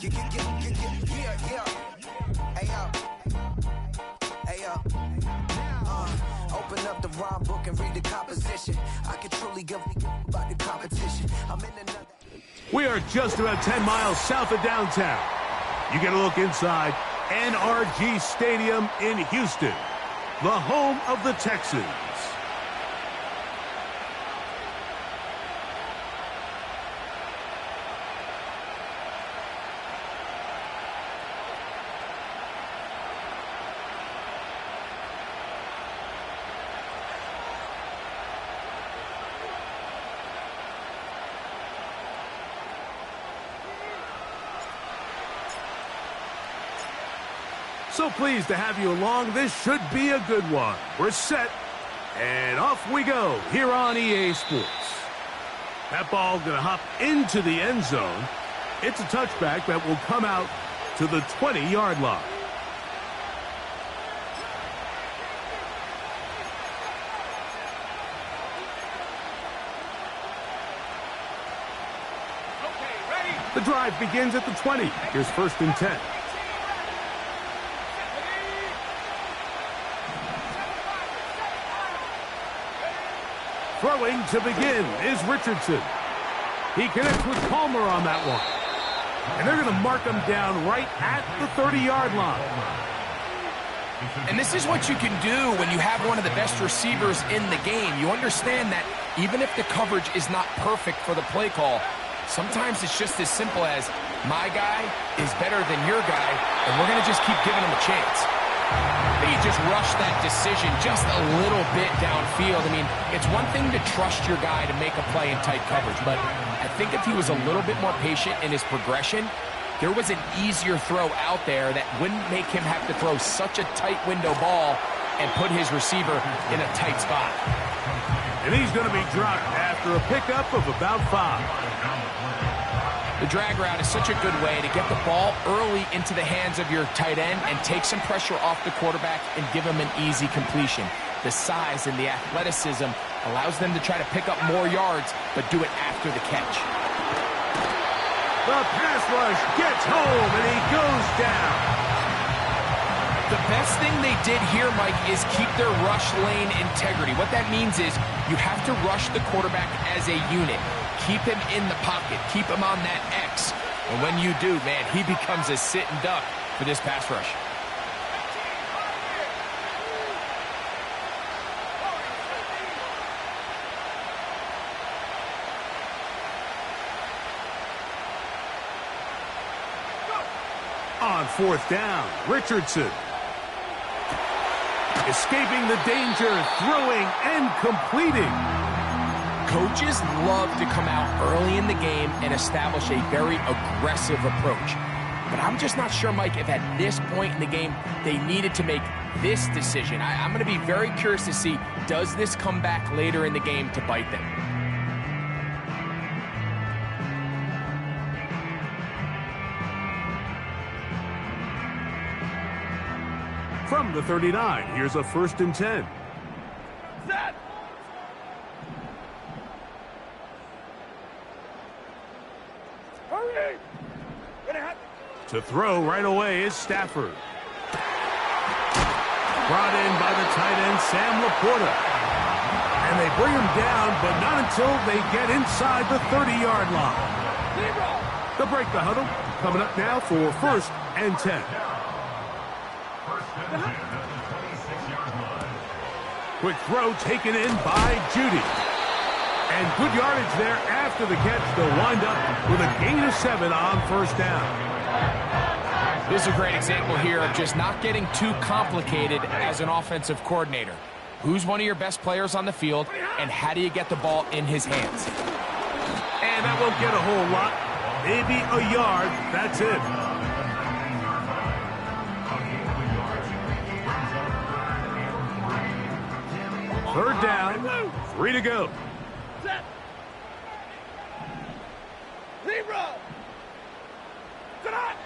Yeah. Hey, yo. Open up the rhyme book and read the composition. I can truly give about the competition. I'm in another. We are just about 10 miles south of downtown. You get a look inside NRG Stadium in Houston, the home of the Texans. So pleased to have you along. This should be a good one. We're set, and off we go here on EA Sports. That ball going to hop into the end zone. It's a touchback that will come out to the 20-yard line. The drive begins at the 20. Here's 1st and 10. Throwing to begin is Richardson. He connects with Palmer on that one. And they're going to mark him down right at the 30-yard line. And this is what you can do when you have one of the best receivers in the game. You understand that even if the coverage is not perfect for the play call, sometimes it's just as simple as my guy is better than your guy, and we're going to just keep giving him a chance. But he just rushed that decision just a little bit downfield. I mean, it's one thing to trust your guy to make a play in tight coverage, but I think if he was a little bit more patient in his progression, there was an easier throw out there that wouldn't make him have to throw such a tight window ball and put his receiver in a tight spot. And he's going to be dropped after a pickup of about 5. The drag route is such a good way to get the ball early into the hands of your tight end and take some pressure off the quarterback and give him an easy completion. The size and the athleticism allows them to try to pick up more yards, but do it after the catch. The pass rush gets home, and he goes down. The best thing they did here, Mike, is keep their rush lane integrity. What that means is you have to rush the quarterback as a unit. Keep him in the pocket. Keep him on that X. And when you do, man, he becomes a sitting duck for this pass rush. On 4th down, Richardson. Escaping the danger, throwing and completing. Coaches love to come out early in the game and establish a very aggressive approach. But I'm just not sure, Mike, if at this point in the game they needed to make this decision. I'm going to be very curious to see, does this come back later in the game to bite them? From the 39, here's a 1st and 10. Set. Hurry! To throw right away is Stafford. Brought in by the tight end, Sam Laporta. And they bring him down, but not until they get inside the 30-yard line. They'll break the huddle. Coming up now for 1st and 10. Quick throw taken in by Judy. And good yardage there after the catch. They'll wind up with a gain of 7 on 1st down. This is a great example here of just not getting too complicated as an offensive coordinator. Who's one of your best players on the field, and how do you get the ball in his hands? And that won't get a whole lot. Maybe a yard. That's it. Third down, 3 to go. Set. Zero. Tonight.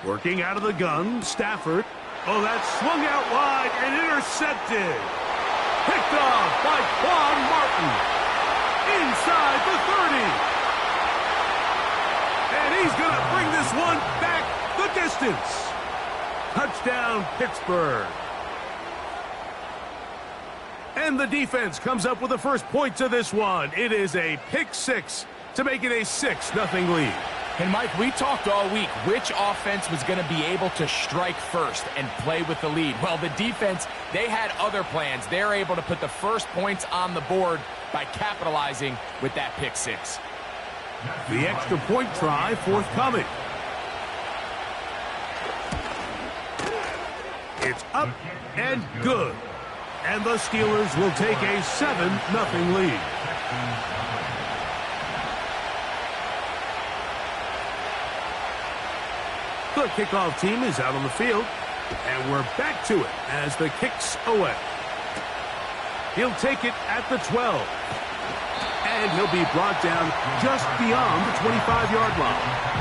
Working out of the gun, Stafford. Oh, that's swung out wide and intercepted. Picked off by Quan Martin. Inside the 30. And he's going to bring this one back distance. Touchdown, Pittsburgh. And the defense comes up with the first point to this one. It is a pick six to make it a 6-0 lead. And Mike, we talked all week which offense was going to be able to strike first and play with the lead. Well, the defense, they had other plans. They're able to put the first points on the board by capitalizing with that pick six. The extra point try forthcoming. It's up and good. And the Steelers will take a 7-0 lead. The kickoff team is out on the field, and we're back to it as the kick's away. He'll take it at the 12, and he'll be brought down just beyond the 25-yard line.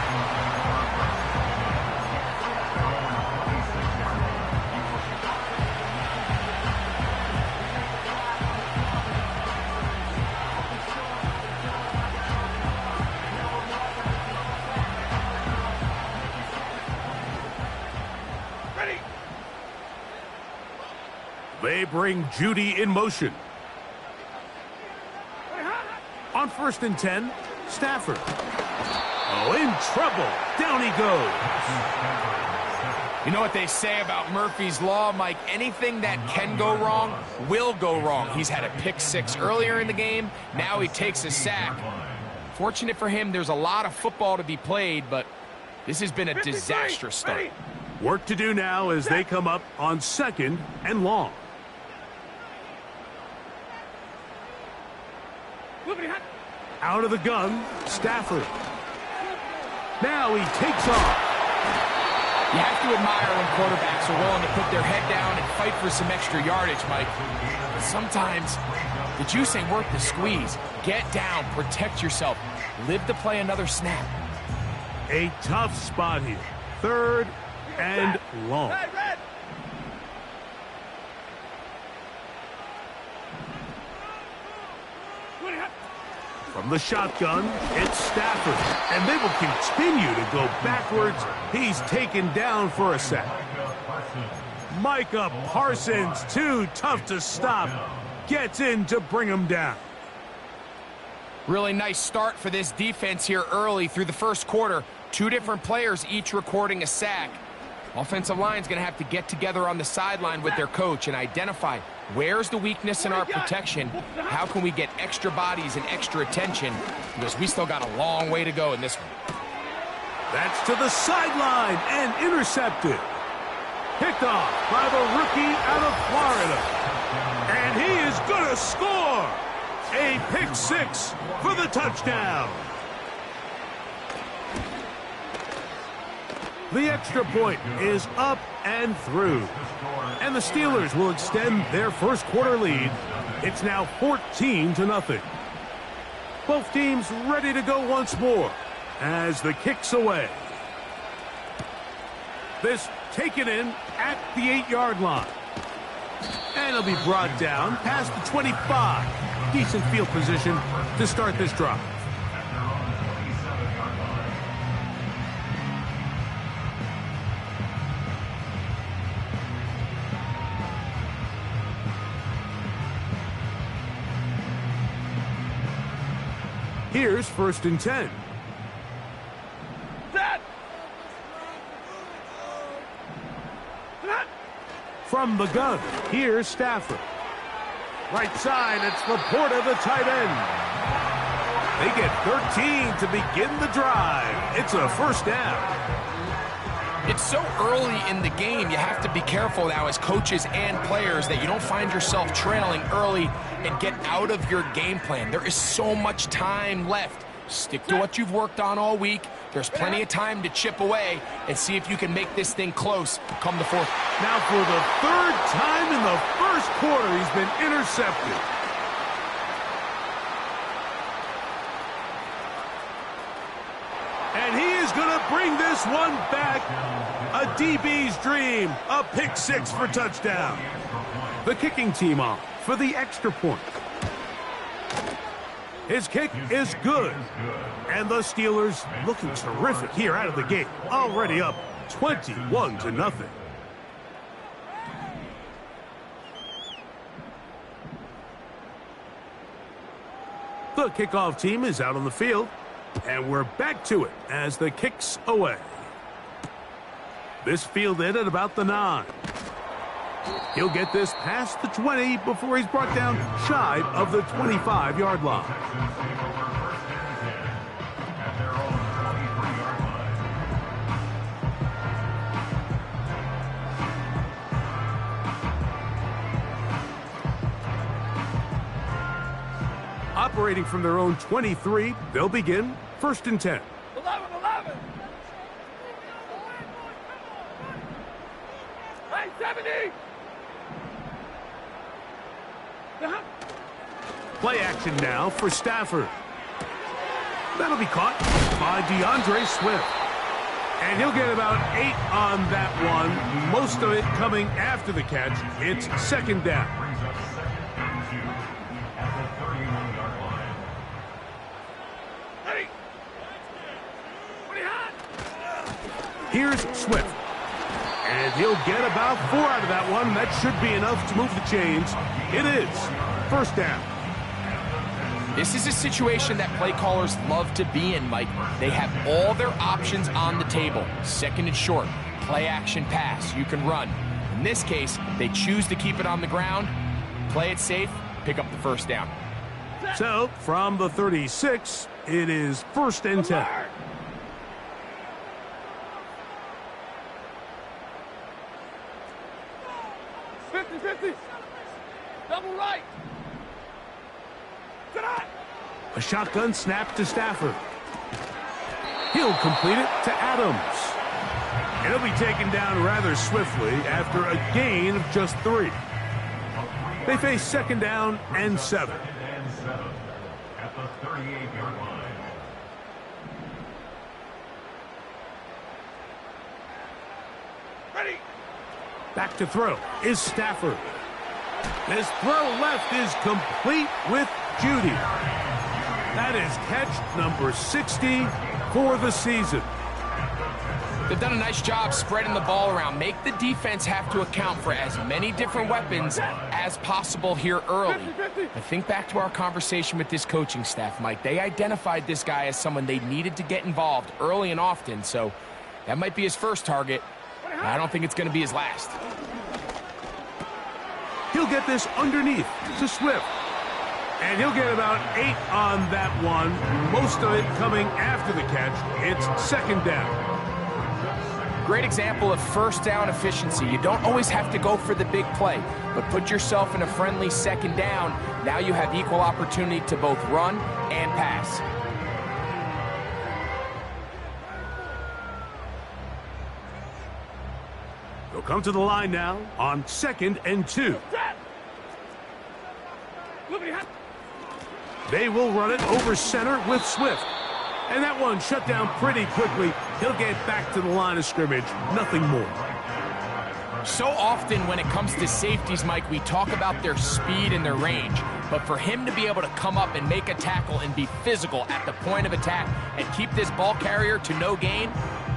They bring Judy in motion. On 1st and 10, Stafford. Oh, in trouble. Down he goes. You know what they say about Murphy's Law, Mike? Anything that can go wrong will go wrong. He's had a pick six earlier in the game. Now he takes a sack. Fortunate for him, there's a lot of football to be played, but this has been a disastrous start. Work to do now as they come up on 2nd and long. Out of the gun, Stafford. Now he takes off. You have to admire when quarterbacks are willing to put their head down and fight for some extra yardage, Mike. But sometimes the juice ain't worth the squeeze. Get down, protect yourself, live to play another snap. A tough spot here. 3rd and long. From the shotgun, it's Stafford, and they will continue to go backwards. He's taken down for a sack. Micah Parsons, too tough to stop, gets in to bring him down. Really nice start for this defense here early through the first quarter. 2 different players each recording a sack. Offensive line's going to have to get together on the sideline with their coach and identify where's the weakness in our protection, how can we get extra bodies and extra attention, because we still got a long way to go in this one. That's to the sideline and intercepted. Picked off by the rookie out of Florida. And he is going to score. A pick six for the touchdown. The extra point is up and through. And the Steelers will extend their first quarter lead. It's now 14-0. Both teams ready to go once more as the kick's away. This taken in at the 8-yard line. And it'll be brought down past the 25. Decent field position to start this drive. Here's 1st and 10. From the gun, here's Stafford. Right side, it's Laporta, the tight end. They get 13 to begin the drive. It's a first down. It's so early in the game, you have to be careful now as coaches and players that you don't find yourself trailing early and get out of your game plan. There is so much time left. Stick to what you've worked on all week. There's plenty of time to chip away and see if you can make this thing close come the fourth. Now for the 3rd time in the first quarter, he's been intercepted. And he is going to bring this one back. A DB's dream. A pick six for touchdown. The kicking team on for the extra point. His kick is good. And the Steelers looking terrific here out of the gate. Already up 21-0. The kickoff team is out on the field, and we're back to it as the kick's away. This fielded at about the 9. He'll get this past the 20 before he's brought down shy of the 25-yard line. Operating from their own 23, they'll begin 1st and 10. 11. Hey, 70. Play action now for Stafford. That'll be caught by DeAndre Swift. And he'll get about 8 on that one, most of it coming after the catch. It's 2nd down. Here's Swift. And he'll get about 4 out of that one. That should be enough to move the chains. It is 1st down. This is a situation that play callers love to be in, Mike. They have all their options on the table. 2nd and short, play action pass. You can run. In this case, they choose to keep it on the ground, play it safe, pick up the 1st down. So, from the 36, it is 1st and 10. 50. Double right. A shotgun snap to Stafford. He'll complete it to Adams. And he'll be taken down rather swiftly after a gain of just 3. They face 2nd down and 7. At the 38-yard line. Ready. Back to throw is Stafford. His throw left is complete with Judy. That is catch number 60 for the season. They've done a nice job spreading the ball around. Make the defense have to account for as many different weapons as possible here early. I think back to our conversation with this coaching staff, Mike. They identified this guy as someone they needed to get involved early and often, so that might be his first target. I don't think it's going to be his last. He'll get this underneath to Swift. And he'll get about 8 on that one, most of it coming after the catch. It's 2nd down. Great example of 1st down efficiency. You don't always have to go for the big play, but put yourself in a friendly 2nd down. Now you have equal opportunity to both run and pass. They'll come to the line now on 2nd and 2. They will run it over center with Swift. And that one shut down pretty quickly. He'll get back to the line of scrimmage. Nothing more. So often when it comes to safeties, Mike, we talk about their speed and their range. But for him to be able to come up and make a tackle and be physical at the point of attack and keep this ball carrier to no gain,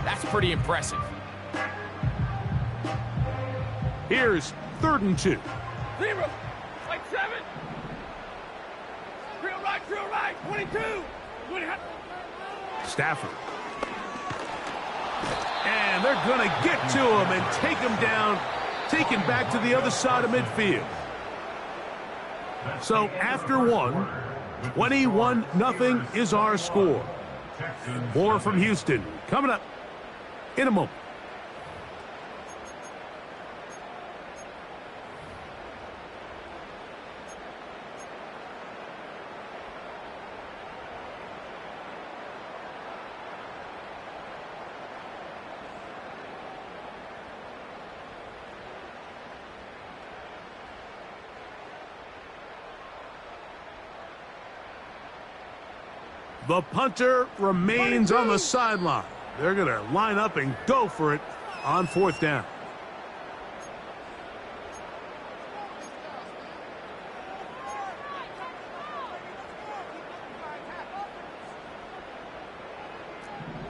that's pretty impressive. Here's 3rd and 2. 0. Like 7. Drill right. 22. Stafford. And they're going to get to him and take him down, take him back to the other side of midfield. So after 1, 21-0 is our score. More from Houston coming up in a moment. The punter remains on the sideline. They're going to line up and go for it on 4th down.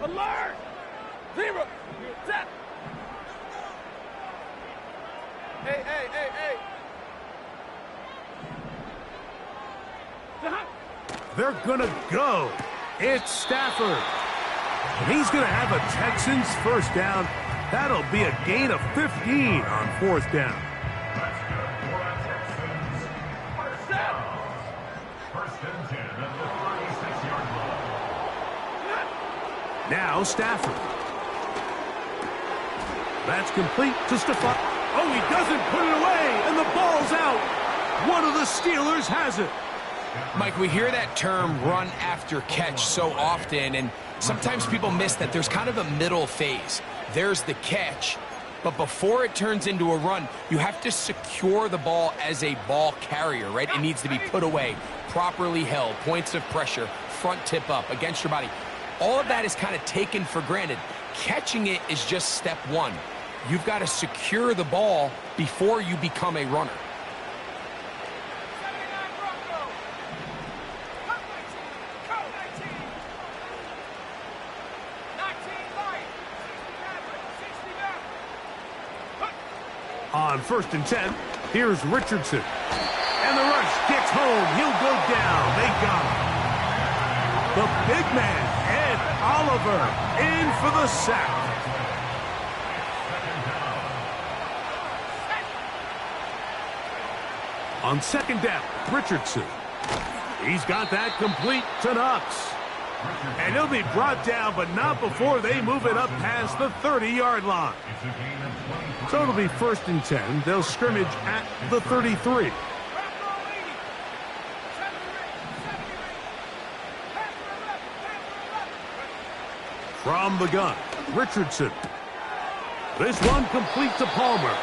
Alert! 0. Set. Hey, hey, hey, hey. They're going to go. It's Stafford. And he's going to have a Texans first down. That'll be a gain of 15 on fourth down. That's good for the Texans. First down. First and 10 at the 36-yard line. Now Stafford. That's complete to Stephon. Oh, he doesn't put it away, and the ball's out. One of the Steelers has it. Mike, we hear that term run after catch so often, and sometimes people miss that there's kind of a middle phase. There's the catch, but before it turns into a run, you have to secure the ball as a ball carrier, right? It needs to be put away, properly held, points of pressure, front tip up against your body. All of that is kind of taken for granted. Catching it is just step one. You've got to secure the ball before you become a runner. On first and 10, here's Richardson. And the rush gets home. He'll go down. They got him. The big man, Ed Oliver, in for the sack. On second down, Richardson. He's got that complete to Knox. And he'll be brought down, but not before they move it up past the 30-yard line. So it'll be first and 10. They'll scrimmage at the 33. From the gun, Richardson. This one complete to Palmer.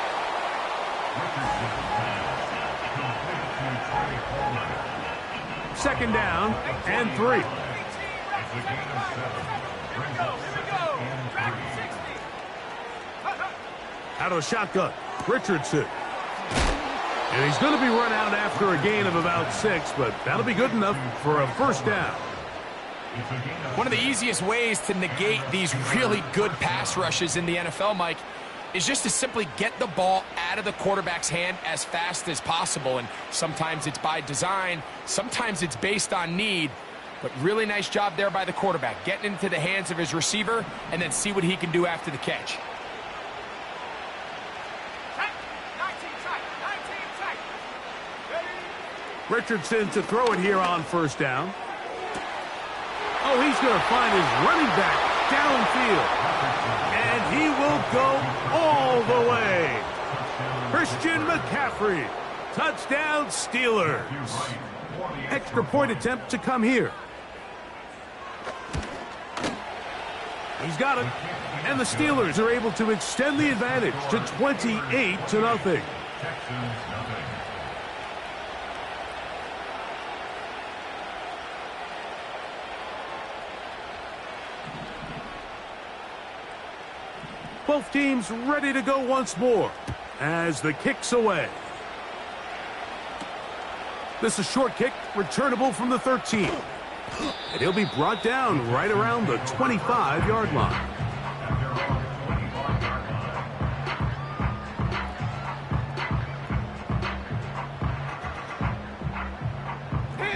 Second down and 3. Out of shotgun, Richardson. And he's going to be run out after a gain of about 6, but that'll be good enough for a first down. One of the easiest ways to negate these really good pass rushes in the NFL, Mike, is just to simply get the ball out of the quarterback's hand as fast as possible. And sometimes it's by design, sometimes it's based on need. But really nice job there by the quarterback, getting into the hands of his receiver and then see what he can do after the catch. Richardson to throw it here on first down. Oh, he's going to find his running back downfield. And he will go all the way. Christian McCaffrey. Touchdown, Steelers. Extra point attempt to come here. He's got it. And the Steelers are able to extend the advantage to 28-0. Both teams ready to go once more as the kick's away. This is a short kick, returnable from the 13. And he'll be brought down right around the 25-yard line.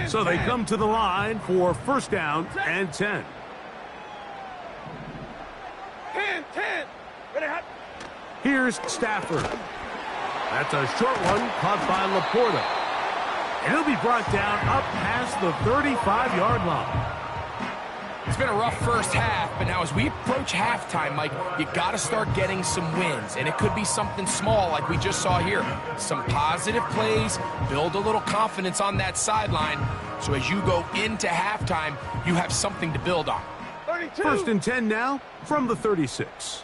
So they come to the line for first down and 10. 10. Ready, hot. Here's Stafford. That's a short one caught by Laporta. And he'll be brought down up past the 35-yard line. It's been a rough first half, but now as we approach halftime, Mike, you got to start getting some wins. And it could be something small like we just saw here. Some positive plays, build a little confidence on that sideline. So as you go into halftime, you have something to build on. 32. First and 10 now from the 36.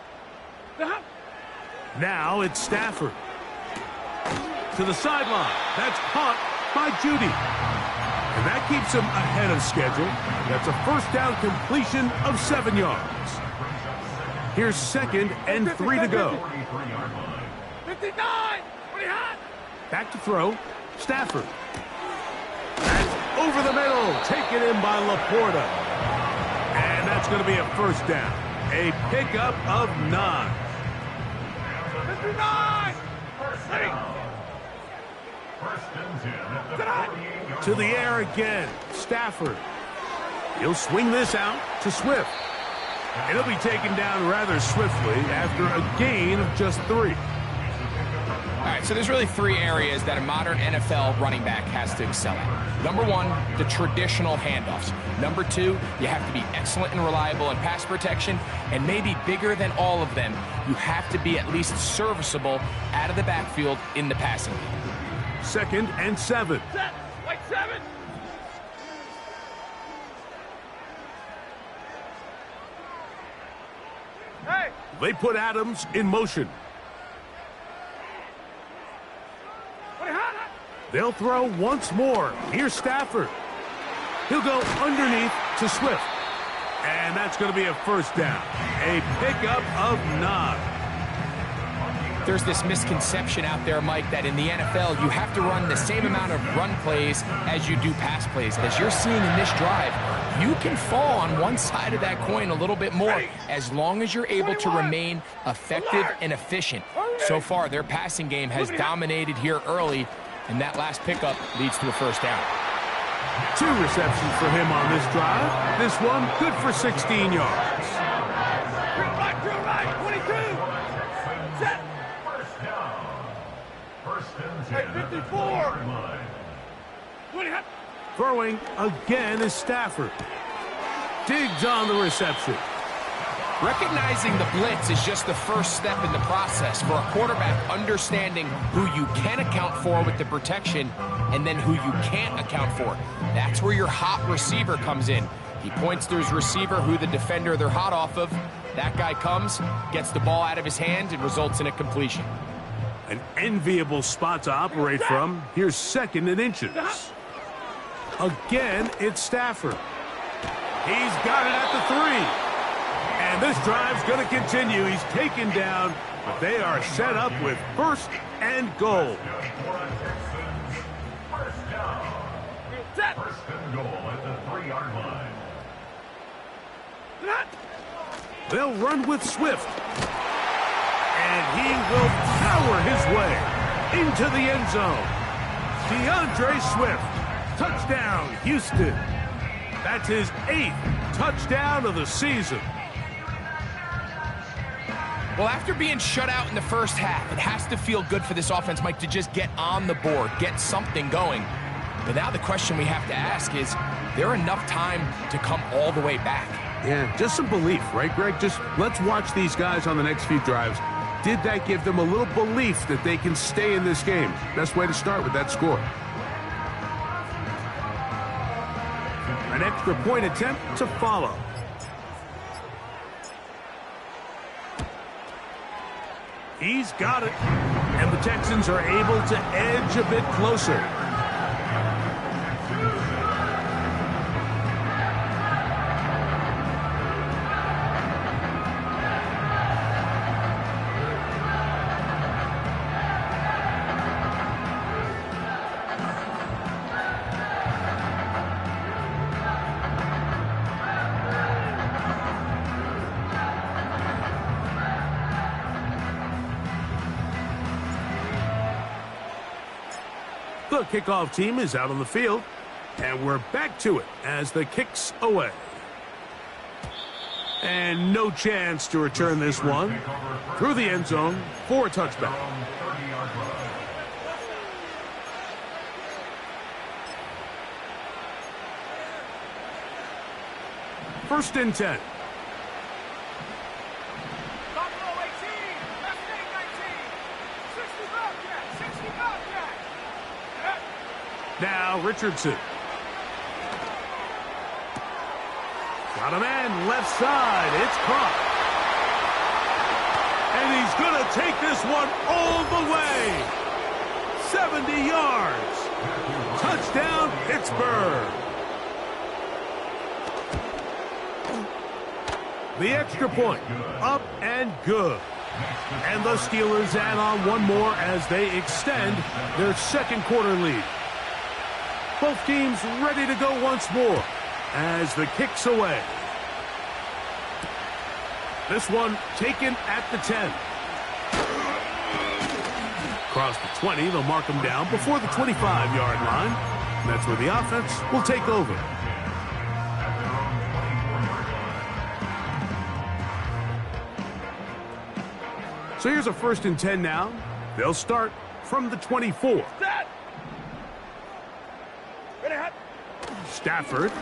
Now it's Stafford. To the sideline. That's caught by Judy. And that keeps him ahead of schedule. That's a first down completion of 7 yards. Here's second and 3 to go. 59. Ready, hot. Back to throw. Stafford. That's over the middle. Taken in by Laporta. And that's going to be a first down. A pickup of 9. 59. First down. First and 10 at the 48-yard To the air again. Stafford. He'll swing this out to Swift. And he'll be taken down rather swiftly after a gain of just 3. All right, so there's really 3 areas that a modern NFL running back has to excel at. Number 1, the traditional handoffs. Number 2, you have to be excellent and reliable in pass protection. And maybe bigger than all of them, you have to be at least serviceable out of the backfield in the passing game. 2nd and 7. Set. Like 7. Hey. They put Adams in motion. They'll throw once more. Here's Stafford. He'll go underneath to Swift. And that's going to be a first down. A pickup of 9. There's this misconception out there, Mike, that in the NFL, you have to run the same amount of run plays as you do pass plays. As you're seeing in this drive, you can fall on one side of that coin a little bit more as long as you're able to remain effective and efficient. So far, their passing game has dominated here early, and that last pickup leads to a first down. 2 receptions for him on this drive. This one good for 16 yards. Drill right, 22. Set. First down. First and 10 Hey, at the 54. 20-yard line. 20. Throwing again is Stafford. Diggs on the reception. Recognizing the blitz is just the first step in the process for a quarterback understanding who you can account for with the protection and then who you can't account for. That's where your hot receiver comes in. He points to his receiver, who the defender they're hot off of. That guy comes, gets the ball out of his hand, and results in a completion. An enviable spot to operate from. Here's 2nd and inches. Again, it's Stafford. He's got it at the 3. And this drive's going to continue. He's taken down, but they are set up with 1st and goal. First down. Set. First and goal at the 3-yard line. They'll run with Swift. And he will power his way into the end zone. DeAndre Swift. Touchdown, Houston. That's his 8th touchdown of the season. Well, after being shut out in the first half, it has to feel good for this offense, Mike, to just get on the board, get something going. But now the question we have to ask is there enough time to come all the way back? Yeah, just some belief, right, Greg? Just let's watch these guys on the next few drives. Did that give them a little belief that they can stay in this game? Best way to start with that score. An extra point attempt to follow. He's got it. And the Texans are able to edge a bit closer. The kickoff team is out on the field, and we're back to it as the kick's away. And no chance to return this one through the end zone for a touchback. First and 10. Now Richardson. Got a man left side. It's caught. And he's going to take this one all the way. 70 yards. Touchdown, Pittsburgh. The extra point. Up and good. And the Steelers add on one more as they extend their second quarter lead. Both teams ready to go once more as the kick's away. This one taken at the 10. Across the 20, they'll mark him down before the 25-yard line. And that's where the offense will take over. So here's a 1st and 10 now. They'll start from the 24. Set. Ready, hot. Stafford.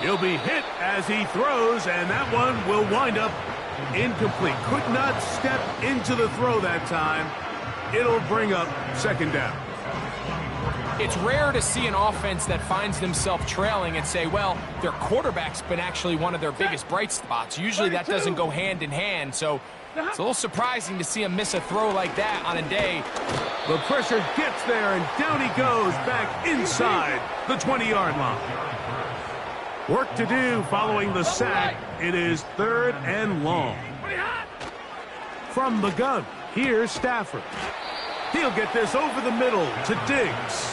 He'll be hit as he throws, and that one will wind up incomplete. Could not step into the throw that time. It'll bring up 2nd down. It's rare to see an offense that finds themselves trailing and say, well, their quarterback's been actually one of their biggest bright spots. Usually that doesn't go hand in hand, so it's a little surprising to see him miss a throw like that on a day. The pressure gets there, and down he goes back inside the 20-yard line. Work to do following the sack. It is 3rd and long. From the gun, here's Stafford. He'll get this over the middle to Diggs.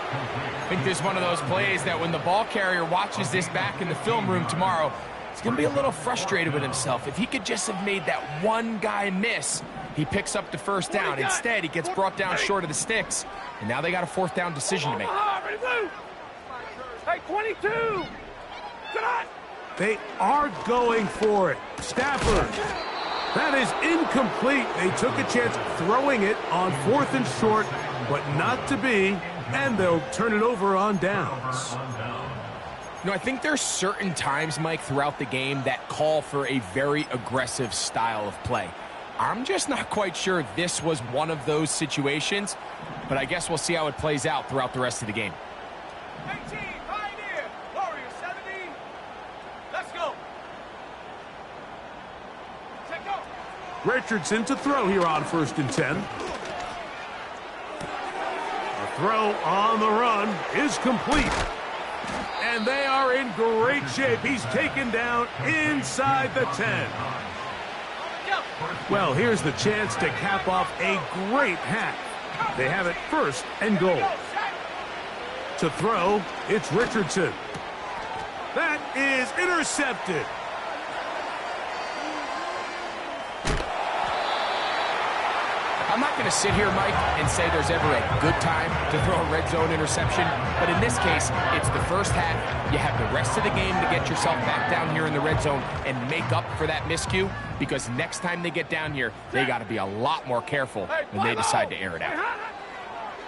I think this is one of those plays that when the ball carrier watches this back in the film room tomorrow, he's going to be a little frustrated with himself. If he could just have made that one guy miss, he picks up the 1st down. Instead, he gets brought down short of the sticks, and now they got a 4th down decision to make. Hey, 22! Come on! They are going for it. Stafford. That is incomplete. They took a chance throwing it on 4th and short, but not to be, and they'll turn it over on downs. You know, I think there's certain times, Mike, throughout the game that call for a very aggressive style of play. I'm just not quite sure this was one of those situations, but I guess we'll see how it plays out throughout the rest of the game. 18, Pioneer! Warrior 70! Let's go! Check go! Richardson to throw here on 1st and 10. A throw on the run is complete. And they are in great shape. He's taken down inside the 10. Well, here's the chance to cap off a great half. They have it 1st and goal. To throw, it's Richardson. That is intercepted. I'm not going to sit here, Mike, and say there's ever a good time to throw a red zone interception, but in this case, it's the 1st half. You have the rest of the game to get yourself back down here in the red zone and make up for that miscue, because next time they get down here, they got to be a lot more careful when they decide to air it out.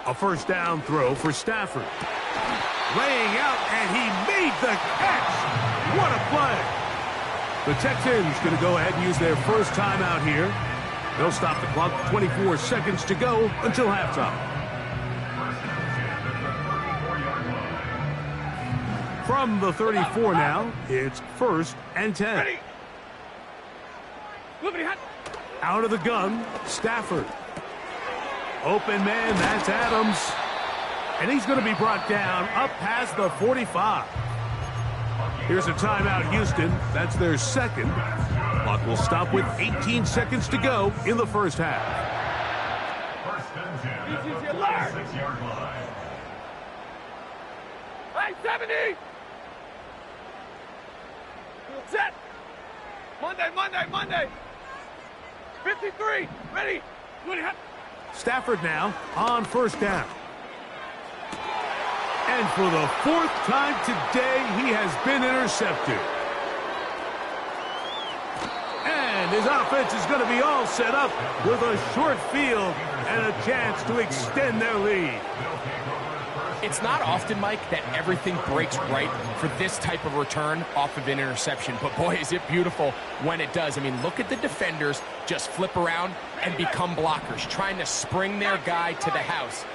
A 1st down throw for Stafford. Laying out, and he made the catch. What a play. The Texans going to go ahead and use their 1st timeout here. They'll stop the clock, 24 seconds to go until halftime. From the 34 now, it's 1st and 10. Ready! Moving hot! Out of the gun, Stafford. Open man, that's Adams. And he's going to be brought down up past the 45. Here's a timeout, Houston. That's their 2nd. Clock will stop with 18 seconds to go in the 1st half. 1st and 10 at the 46-yard line. Hey, 70! Set! Monday! 53! Ready! Stafford now on 1st down. And for the 4th time today, he has been intercepted. And his offense is going to be all set up with a short field and a chance to extend their lead. It's not often, Mike, that everything breaks right for this type of return off of an interception. But, boy, is it beautiful when it does. I mean, look at the defenders just flip around and become blockers, trying to spring their guy to the house.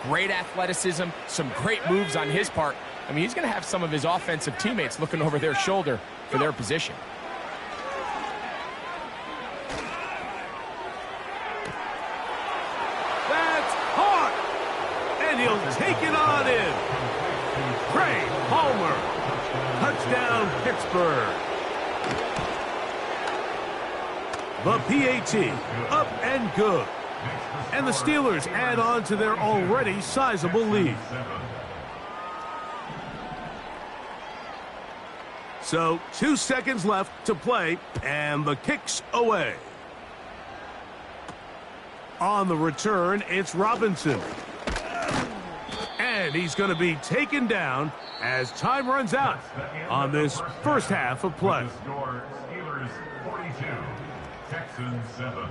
Great athleticism, some great moves on his part. I mean, he's going to have some of his offensive teammates looking over their shoulder for their position. That's hard. And he'll take it on in. Trey Palmer. Touchdown, Pittsburgh. The PAT, up and good. And the Steelers add on to their already sizable lead. So 2 seconds left to play, and the kick's away. On the return, it's Robinson. And he's going to be taken down as time runs out on this first half of play. The score, Steelers 42, Texans 7.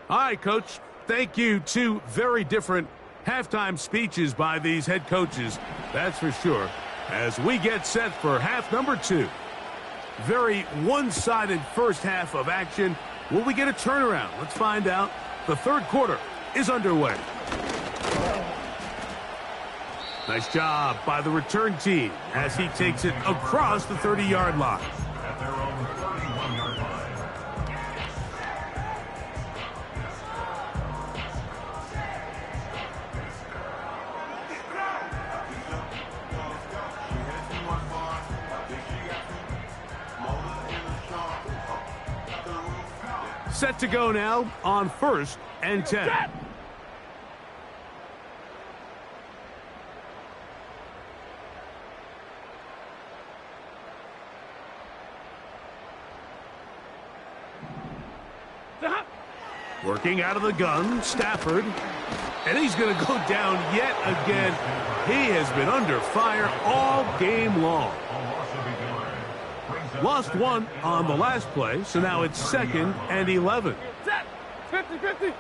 All right, Coach. Thank you. Two very different halftime speeches by these head coaches, that's for sure, as we get set for half number 2. Very one-sided first half of action. Will we get a turnaround? Let's find out. The third quarter is underway. Nice job by the return team as he takes it across the 30-yard line. At their own 31-yard line. Set to go now on 1st and 10. Working out of the gun, Stafford. And he's going to go down yet again. He has been under fire all game long. Lost one on the last play, so now it's 2nd and 11. Set. 50-50.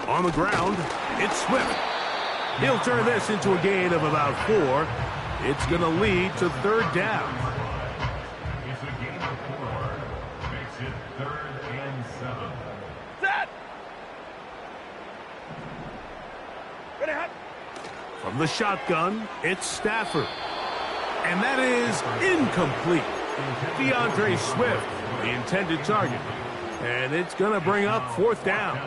On the ground, it's Swift. He'll turn this into a gain of about 4. It's going to lead to 3rd down. It's a gain of 4. Makes it 3rd and 7. Set. Ready, hot. From the shotgun, it's Stafford. And that is incomplete. DeAndre Swift, the intended target. And it's going to bring up 4th down.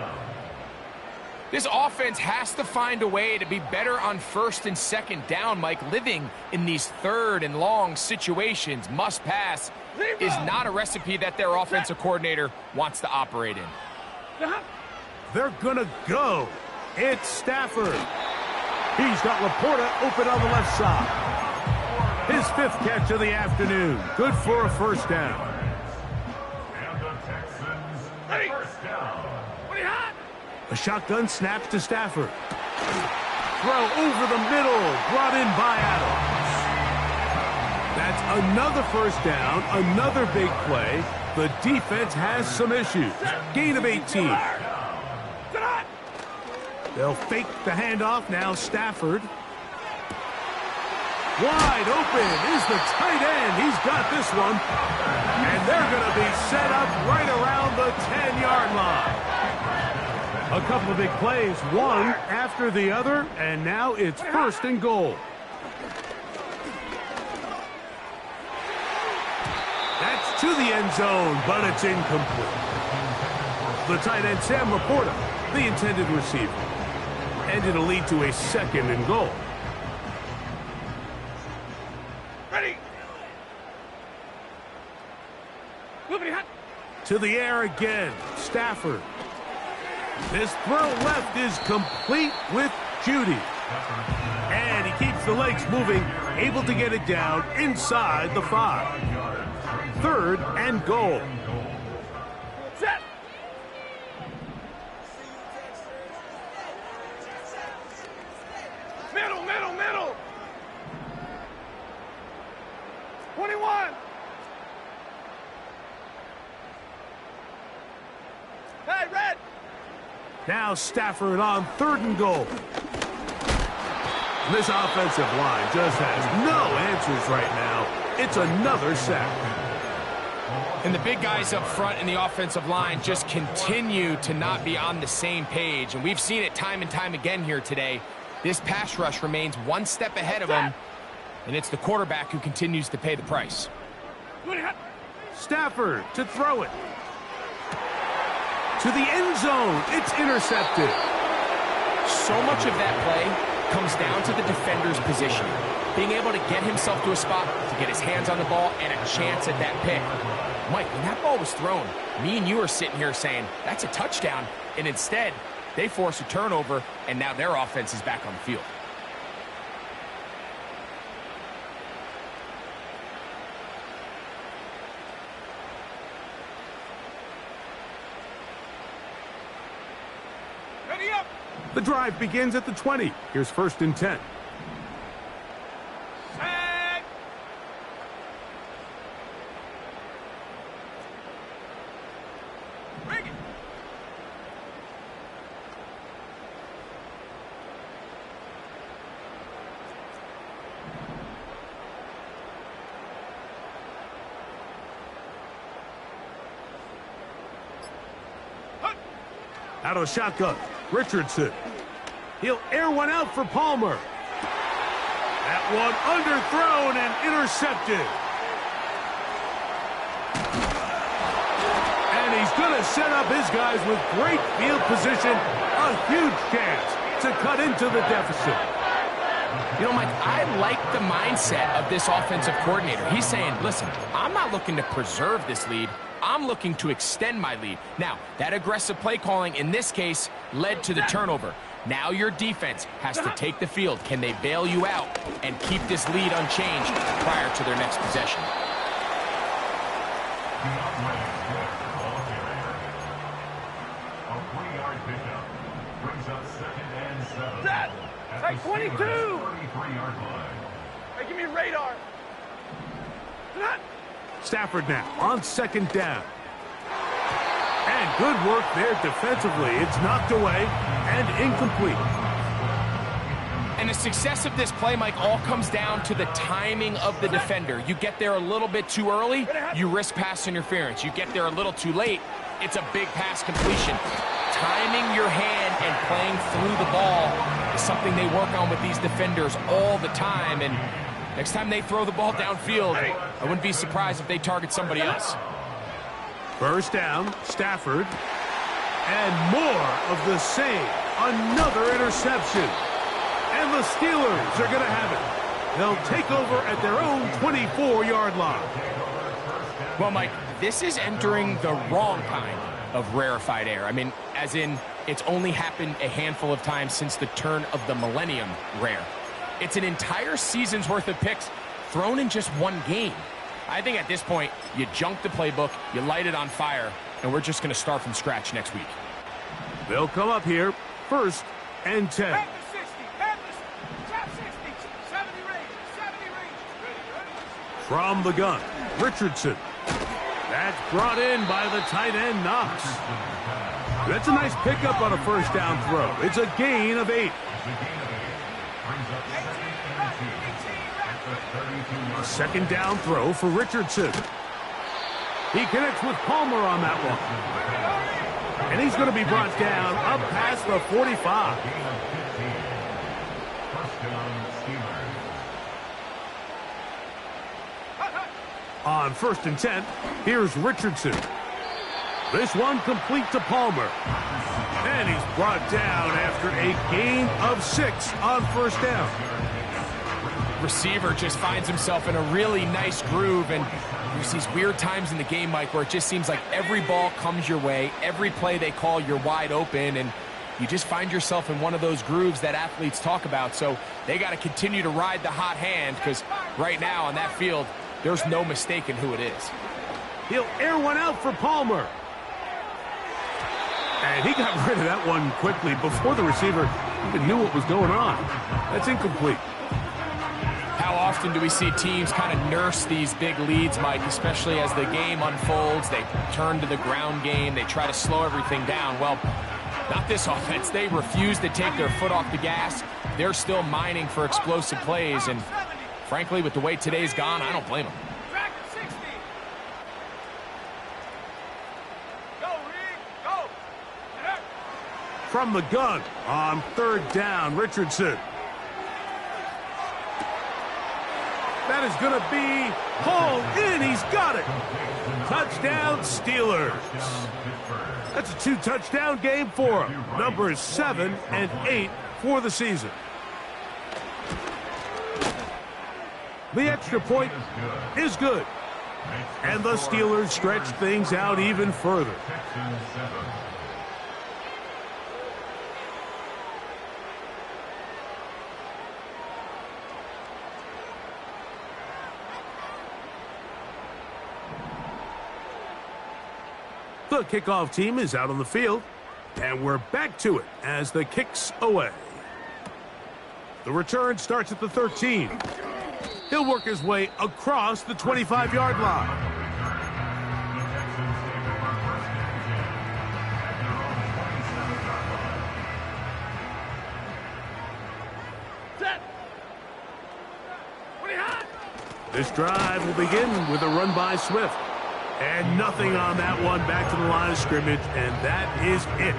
This offense has to find a way to be better on 1st and 2nd down, Mike. Living in these 3rd and long situations, must pass, is not a recipe that their offensive coordinator wants to operate in. They're going to go. It's Stafford. He's got Laporta open on the left side. His 5th catch of the afternoon. Good for a 1st down. And the Texans, Ready. 1st down. Ready, hot. A shotgun snaps to Stafford. Throw over the middle, brought in by Adams. That's another 1st down, another big play. The defense has some issues. Gain of 18. They'll fake the handoff now. Stafford. Wide open is the tight end. He's got this one. And they're going to be set up right around the 10-yard line. A couple of big plays, one after the other, and now it's 1st and goal. That's to the end zone, but it's incomplete. The tight end, Sam Laporta, the intended receiver. And it'll lead to a 2nd and goal. Ready. Moving hot. To the air again, Stafford. This throw left is complete with Judy. And he keeps the legs moving, able to get it down inside the 5. 3rd and goal. Set. Middle, middle, middle. 21. Hey, red. Now Stafford on 3rd and goal. This offensive line just has no answers right now. It's another sack. And the big guys up front in the offensive line just continue to not be on the same page. And we've seen it time and time again here today. This pass rush remains one step ahead of them. And it's the quarterback who continues to pay the price. Stafford to throw it. To the end zone. It's intercepted. So much of that play comes down to the defender's positioning. Being able to get himself to a spot, to get his hands on the ball, and a chance at that pick. Mike, when that ball was thrown, me and you are sitting here saying, that's a touchdown. And instead, they force a turnover, and now their offense is back on the field. The drive begins at the 20. Here's 1st and 10. Set. Bring it. Out of shotgun, Richardson. He'll air one out for Palmer. That one underthrown and intercepted. And he's going to set up his guys with great field position. A huge chance to cut into the deficit. You know, Mike, I like the mindset of this offensive coordinator. He's saying, listen, I'm not looking to preserve this lead. I'm looking to extend my lead. Now, that aggressive play calling in this case led to the turnover. Now your defense has to take the field. Can they bail you out and keep this lead unchanged prior to their next possession? A 3-yard pickup brings up 2nd and 7. Set. At Take the 22. Steelers' 33-yard line. Hey, give me a radar. Set. Stafford now on 2nd down. And good work there defensively. It's knocked away and incomplete. And the success of this play, Mike, all comes down to the timing of the defender. You get there a little bit too early, you risk pass interference. You get there a little too late, it's a big pass completion. Timing your hand and playing through the ball is something they work on with these defenders all the time. And next time they throw the ball downfield, I wouldn't be surprised if they target somebody else. 1st down, Stafford. And more of the same. Another interception. And the Steelers are going to have it. They'll take over at their own 24-yard line. Well, Mike, this is entering the wrong kind of rarefied air. I mean, as in, it's only happened a handful of times since the turn of the millennium rare. It's an entire season's worth of picks thrown in just one game. I think at this point, you junk the playbook, you light it on fire, and we're just going to start from scratch next week. They'll come up here, 1st and 10. At the 60. At the trap 60. 70 range. 70 range. From the gun, Richardson. That's brought in by the tight end, Knox. That's a nice pickup on a 1st down throw. It's a gain of 8. A 2nd down throw for Richardson. He connects with Palmer on that one. And he's going to be brought down up past the 45. On 1st and 10, here's Richardson. This one complete to Palmer. And he's brought down after a gain of 6 on 1st down. Receiver just finds himself in a really nice groove, and there's these weird times in the game, Mike, where it just seems like every ball comes your way, every play they call, you're wide open, and you just find yourself in one of those grooves that athletes talk about. So they got to continue to ride the hot hand, because right now on that field, there's no mistaking who it is. He'll air one out for Palmer. And he got rid of that one quickly before the receiver even knew what was going on. That's incomplete. How often do we see teams kind of nurse these big leads, Mike, especially as the game unfolds? They turn to the ground game. They try to slow everything down. Well, not this offense. They refuse to take their foot off the gas. They're still mining for explosive plays. And frankly, with the way today's gone, I don't blame them. Track 60. Go, Reed. Go. From the gun on 3rd down, Richardson. That is going to be hauled in. He's got it. Touchdown, Steelers. That's a 2-touchdown game for him. Numbers 7 and 8 for the season. The extra point is good. And the Steelers stretch things out even further. The kickoff team is out on the field. And we're back to it as the kick's away. The return starts at the 13. He'll work his way across the 25-yard line. This drive will begin with a run by Swift. And nothing on that one, back to the line of scrimmage, and that is it.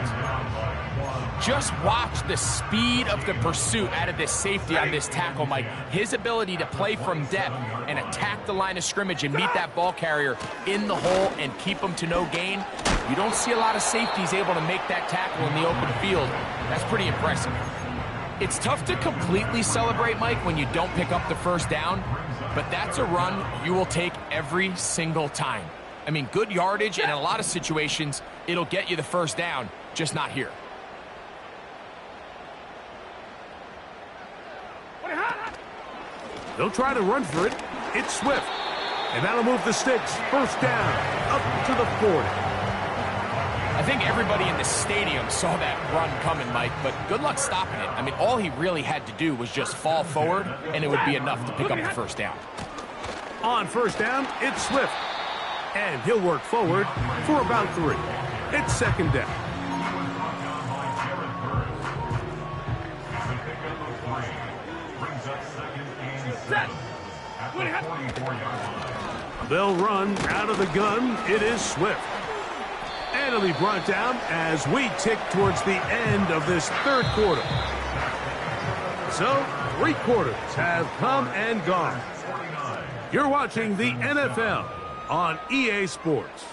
Just watch the speed of the pursuit out of this safety on this tackle, Mike. His ability to play from depth and attack the line of scrimmage and meet that ball carrier in the hole and keep him to no gain. You don't see a lot of safeties able to make that tackle in the open field. That's pretty impressive. It's tough to completely celebrate, Mike, when you don't pick up the first down, but that's a run you will take every single time. I mean, good yardage, and in a lot of situations, it'll get you the first down, just not here. They'll try to run for it. It's Swift. And that'll move the sticks. First down, up to the 40. I think everybody in the stadium saw that run coming, Mike, but good luck stopping it. I mean, all he really had to do was just fall forward, and it would be enough to pick up the first down. On first down, it's Swift. And he'll work forward for about 3. It's second down. They'll run out of the gun. It is Swift. And it'll be brought down as we tick towards the end of this third quarter. So, 3 quarters have come and gone. You're watching the NFL on EA Sports.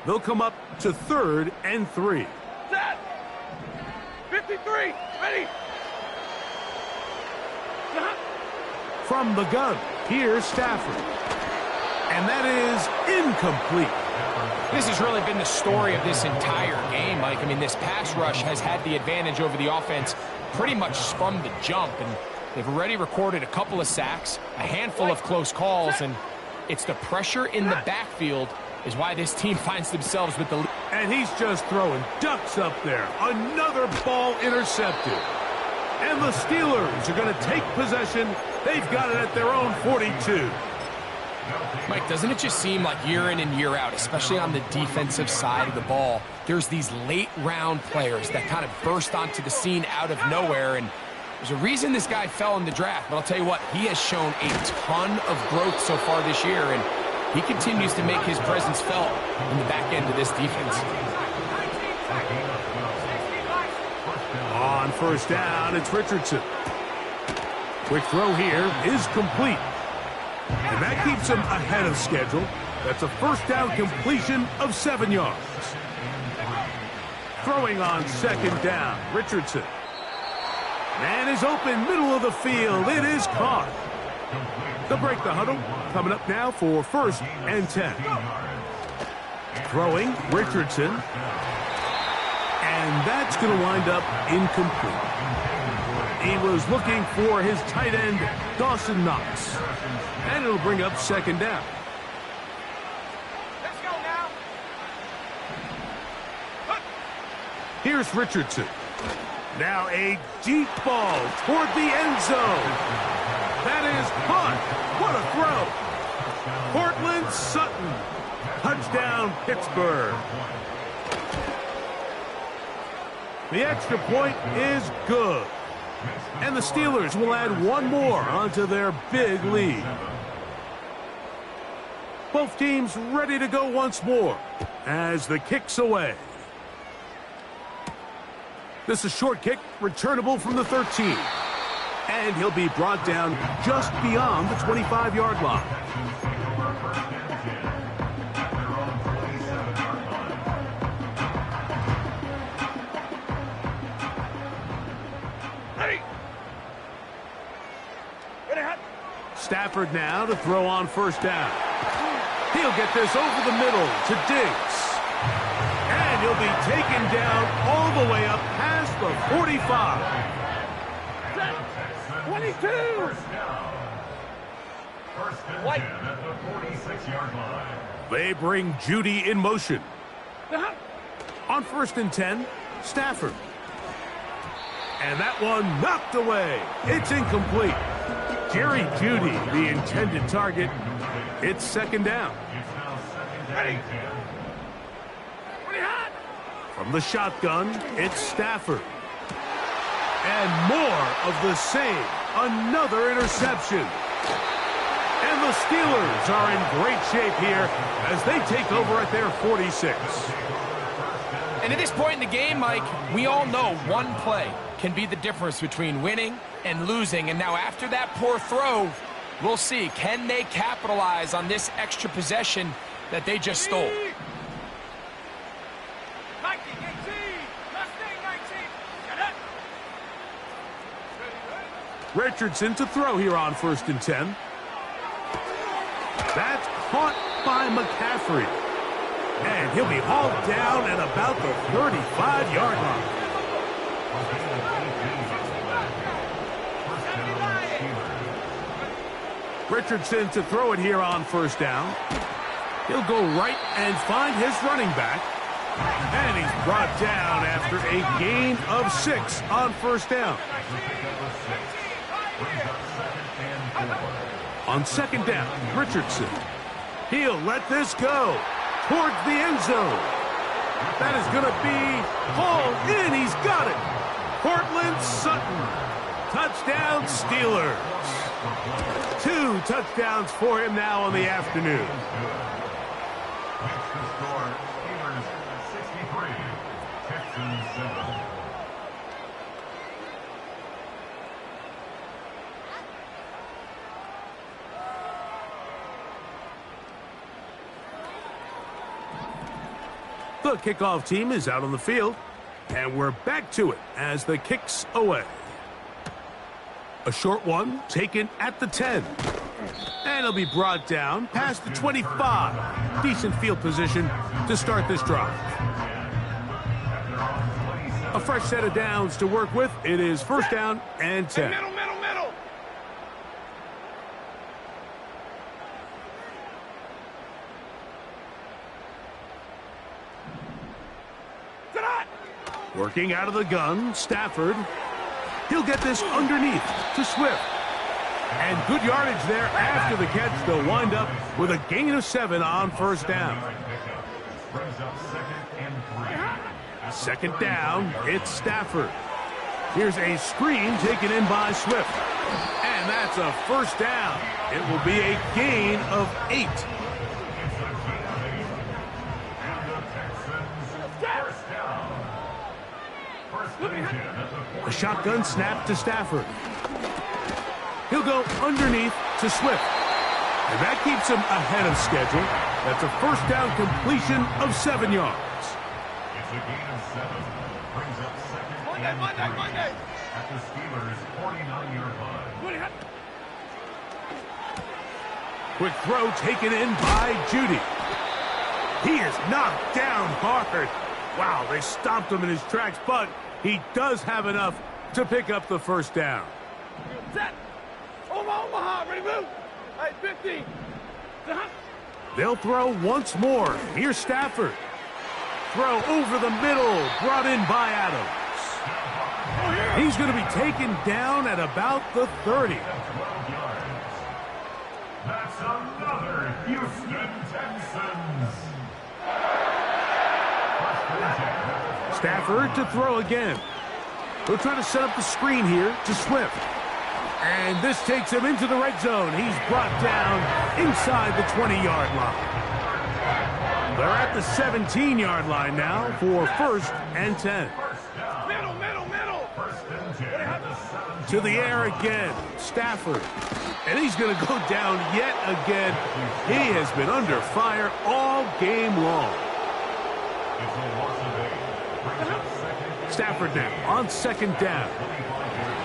They'll come up to 3rd and 3. Set! 53, ready! From the gun, here's Stafford. And that is incomplete. This has really been the story of this entire game, Mike. I mean, this pass rush has had the advantage over the offense pretty much from the jump, and they've already recorded a couple of sacks, a handful of close calls, and it's the pressure in the backfield is why this team finds themselves with the lead. And he's just throwing ducks up there. Another ball intercepted. And the Steelers are going to take possession. They've got it at their own 42. Mike, doesn't it just seem like year in and year out, especially on the defensive side of the ball, there's these late-round players that kind of burst onto the scene out of nowhere, and there's a reason this guy fell in the draft, but I'll tell you what, he has shown a ton of growth so far this year, and he continues to make his presence felt in the back end of this defense. On first down, it's Richardson. Quick throw here is complete. And that keeps him ahead of schedule. That's a first down completion of 7 yards. Throwing on second down, Richardson. Man is open, middle of the field. It is caught. They'll break the huddle. Coming up now for 1st and 10. Throwing, Richardson. And that's going to wind up incomplete. He was looking for his tight end, Dawson Knox. And it'll bring up second down. Let's go now. Here's Richardson. Now a deep ball toward the end zone. That is caught. What a throw. Cortland Sutton. Touchdown, Pittsburgh. The extra point is good. And the Steelers will add one more onto their big lead. Both teams ready to go once more as the kick's away. This is a short kick, returnable from the 13. And he'll be brought down just beyond the 25-yard line. Stafford now to throw on first down. He'll get this over the middle to Diggs. And he'll be taken down all the way up past the 45. 22. First and 10 at the 46-yard line. They bring Judy in motion. On 1st and 10, Stafford. And that one knocked away. It's incomplete. Jerry Judy, the intended target. It's 2nd down. It's now 2nd and 10. From the shotgun, it's Stafford. And more of the same. Another interception. And the Steelers are in great shape here as they take over at their 46. And at this point in the game, Mike, we all know one play can be the difference between winning and losing. And now after that poor throw, we'll see, can they capitalize on this extra possession that they just stole? 19, 18, Mustang 19. Get it. Richardson to throw here on 1st and 10. That's caught by McCaffrey. And he'll be hauled down at about the 35-yard line. Richardson to throw it here on 1st down. He'll go right and find his running back. And he's brought down after a gain of 6 on 1st down. On 2nd down, Richardson. He'll let this go towards the end zone. That is going to be hauled in. He's got it. Cortland Sutton. Touchdown, Steelers. 2 touchdowns for him now on the afternoon. Makes the score Steelers 63, Texans 7. The kickoff team is out on the field, and we're back to it as the kick's away. A short one taken at the 10. And it'll be brought down past the 25. Decent field position to start this drive. A fresh set of downs to work with. It is 1st down and 10. Middle, middle, middle. Working out of the gun, Stafford. He'll get this underneath to Swift. And good yardage there after the catch. They'll wind up with a gain of 7 on 1st down. Brings up 2nd and 3. 2nd down, it's Stafford. Here's a screen taken in by Swift. And that's a 1st down. It will be a gain of 8. A shotgun snap to Stafford. He'll go underneath to Swift. And that keeps him ahead of schedule. That's a 1st down completion of 7 yards. It's a gain of 7. Brings up 2nd and 3 at the Steelers' 49-yard line. Quick throw taken in by Judy. He is knocked down hard. Wow, they stopped him in his tracks, but he does have enough to pick up the 1st down. Set. Omaha, ready, move. Hey, 50. They'll throw once more. Here's Stafford. Throw over the middle, brought in by Adams. He's going to be taken down at about the 30. 12 yards. That's another Houston Texans. Stafford to throw again. They'll try to set up the screen here to Swift. And this takes him into the red zone. He's brought down inside the 20-yard line. They're at the 17-yard line now for 1st and 10. Middle, middle, middle. 1st and 10 at the 17. To the air again, Stafford. And he's going to go down yet again. He has been under fire all game long. It's a loss of 8. Brings up 2nd. Stafford now on 2nd down.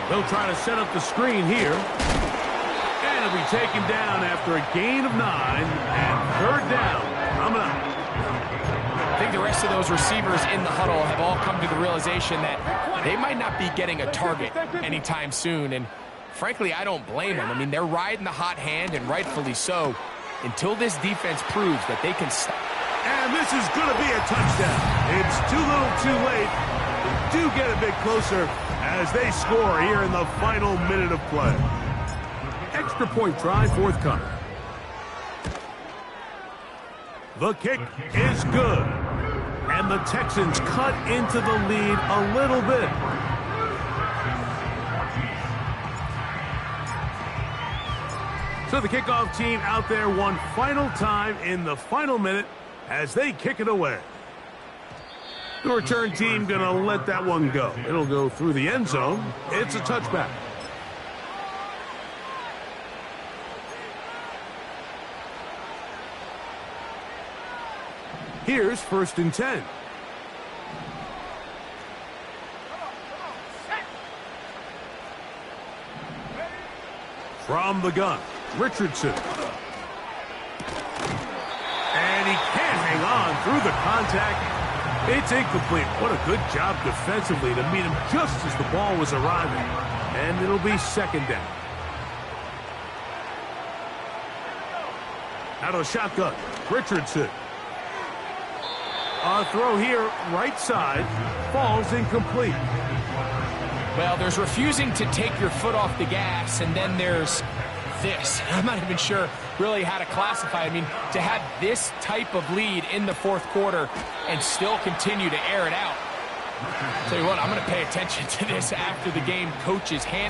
They'll try to set up the screen here. And it'll be taken down after a gain of 9 and 3rd down. Coming up. I think the rest of those receivers in the huddle have all come to the realization that they might not be getting a target anytime soon. And frankly, I don't blame them. I mean, they're riding the hot hand, and rightfully so, until this defense proves that they can stop. And this is going to be a touchdown. It's too little too late. They do get a bit closer as they score here in the final minute of play. Extra point try forthcoming. The kick is good. And the Texans cut into the lead a little bit. So the kickoff team out there one final time in the final minute as they kick it away. The return team going to let that one go. It'll go through the end zone. It's a touchback. Here's 1st and 10. From the gun, Richardson. And he can't hang on through the contact. It's incomplete. What a good job defensively to meet him just as the ball was arriving. And it'll be 2nd down. Out of the shotgun, Richardson. A throw here, right side, falls incomplete. Well, there's refusing to take your foot off the gas, and then there's this. I'm not even sure really how to classify. I mean, to have this type of lead in the 4th quarter and still continue to air it out. Tell you what, I'm going to pay attention to this after the game. Coach's hand